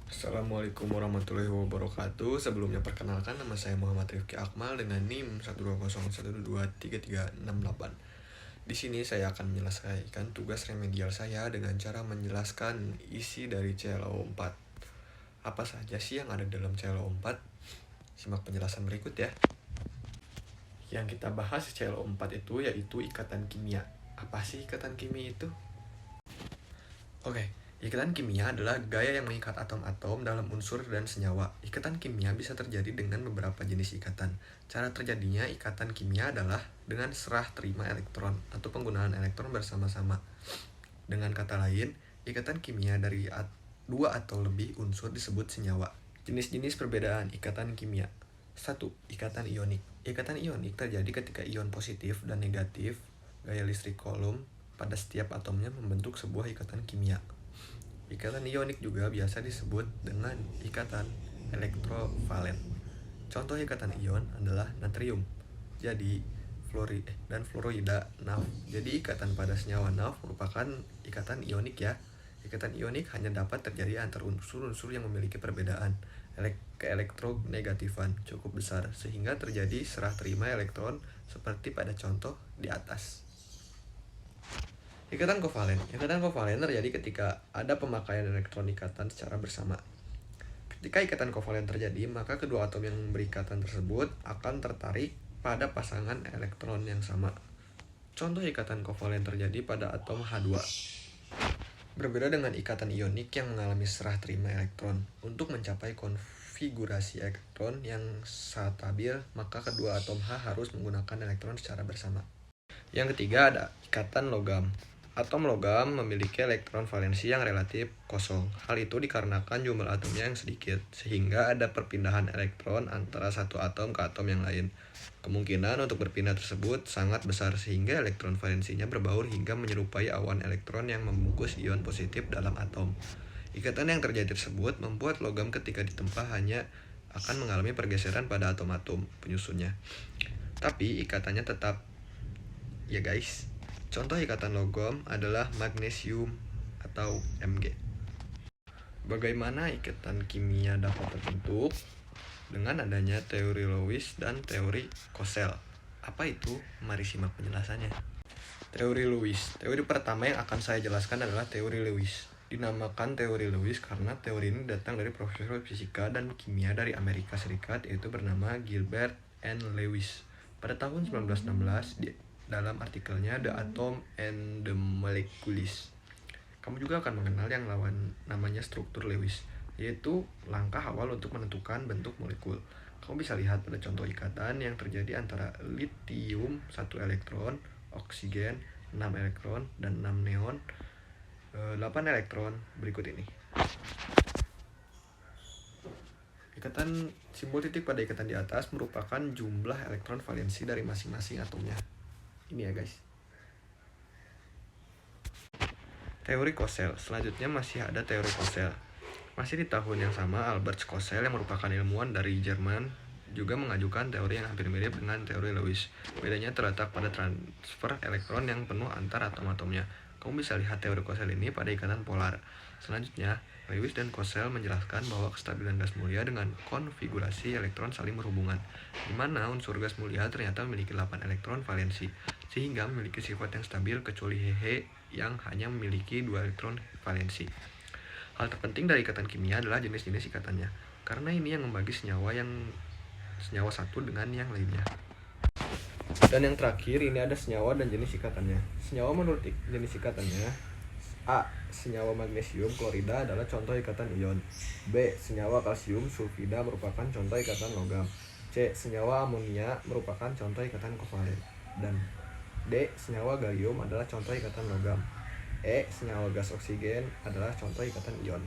Assalamualaikum warahmatullahi wabarakatuh. Sebelumnya perkenalkan, nama saya Muhammad Rifki Akmal dengan NIM 120123368. Di sini saya akan menyelesaikan tugas remedial saya dengan cara menjelaskan isi dari CLO4. Apa saja sih yang ada dalam CLO4? Simak penjelasan berikut ya. Yang kita bahas di CLO4 itu yaitu ikatan kimia. Apa sih ikatan kimia itu? Ikatan kimia adalah gaya yang mengikat atom-atom dalam unsur dan senyawa. Ikatan kimia bisa terjadi dengan beberapa jenis ikatan. Cara terjadinya ikatan kimia adalah dengan serah terima elektron atau penggunaan elektron bersama-sama. Dengan kata lain, ikatan kimia dari dua atau lebih unsur disebut senyawa. Jenis-jenis perbedaan ikatan kimia. 1. Ikatan ionik. Ikatan ionik terjadi ketika ion positif dan negatif gaya listrik Coulomb pada setiap atomnya membentuk sebuah ikatan kimia. Ikatan ionik juga biasa disebut dengan ikatan elektrovalen. Contoh ikatan ion adalah natrium. Jadi dan fluorida NaF. Jadi ikatan pada senyawa NaF merupakan ikatan ionik ya. Ikatan ionik hanya dapat terjadi antar unsur-unsur yang memiliki perbedaan keelektronegatifan cukup besar sehingga terjadi serah terima elektron seperti pada contoh di atas. Ikatan kovalen. Ikatan kovalen terjadi ketika ada pemakaian elektron ikatan secara bersama. Ketika ikatan kovalen terjadi, maka kedua atom yang berikatan tersebut akan tertarik pada pasangan elektron yang sama. Contoh ikatan kovalen terjadi pada atom H2. Berbeda dengan ikatan ionik yang mengalami serah terima elektron. Untuk mencapai konfigurasi elektron yang stabil, maka kedua atom H harus menggunakan elektron secara bersama. Yang ketiga ada ikatan logam. Atom logam memiliki elektron valensi yang relatif kosong. Hal itu dikarenakan jumlah atomnya yang sedikit, sehingga ada perpindahan elektron antara satu atom ke atom yang lain. Kemungkinan untuk berpindah tersebut sangat besar sehingga elektron valensinya berbaur hingga menyerupai awan elektron yang membungkus ion positif dalam atom. Ikatan yang terjadi tersebut membuat logam ketika ditempa hanya akan mengalami pergeseran pada atom-atom penyusunnya. Tapi ikatannya tetap ya guys. Contoh ikatan logam adalah magnesium atau Mg. Bagaimana ikatan kimia dapat terbentuk? Dengan adanya teori Lewis dan teori Kossel. Apa itu? Mari simak penjelasannya. Teori Lewis. Teori pertama yang akan saya jelaskan adalah teori Lewis. Dinamakan teori Lewis karena teori ini datang dari profesor fisika dan kimia dari Amerika Serikat yaitu bernama Gilbert N. Lewis. Pada tahun 1916 dalam artikelnya The Atom and the Molecules. Kamu juga akan mengenal yang lawan namanya struktur Lewis, yaitu langkah awal untuk menentukan bentuk molekul. Kamu bisa lihat pada contoh ikatan yang terjadi antara litium 1 elektron, oksigen 6 elektron, dan 6 neon 8 elektron berikut ini. Ikatan simbol titik pada ikatan di atas merupakan jumlah elektron valensi dari masing-masing atomnya. Ini ya guys. Teori Kossel. Selanjutnya masih ada teori Kossel. Masih di tahun yang sama, Albert Kossel yang merupakan ilmuwan dari Jerman juga mengajukan teori yang hampir mirip dengan teori Lewis. Bedanya terletak pada transfer elektron yang penuh antar atom-atomnya. Kamu bisa lihat teori Kossel ini pada ikatan polar. Selanjutnya, Lewis dan Kossel menjelaskan bahwa kestabilan gas mulia dengan konfigurasi elektron saling berhubungan, di mana unsur gas mulia ternyata memiliki 8 elektron valensi, sehingga memiliki sifat yang stabil kecuali He yang hanya memiliki 2 elektron valensi. Hal terpenting dari ikatan kimia adalah jenis-jenis ikatannya, karena ini yang membagi senyawa satu dengan yang lainnya. Dan yang terakhir ini ada senyawa dan jenis ikatannya. Senyawa menurut jenis ikatannya: A. Senyawa magnesium klorida adalah contoh ikatan ion. B. Senyawa kalsium sulfida merupakan contoh ikatan logam. C. Senyawa amonia merupakan contoh ikatan kovalen. Dan D. Senyawa gallium adalah contoh ikatan logam. E. Senyawa gas oksigen adalah contoh ikatan ion.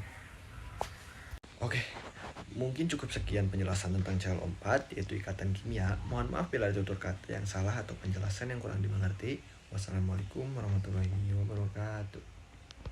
Mungkin cukup sekian penjelasan tentang CL4 yaitu ikatan kimia. Mohon maaf bila ada tutur kata yang salah atau penjelasan yang kurang dimengerti. Wassalamualaikum warahmatullahi wabarakatuh.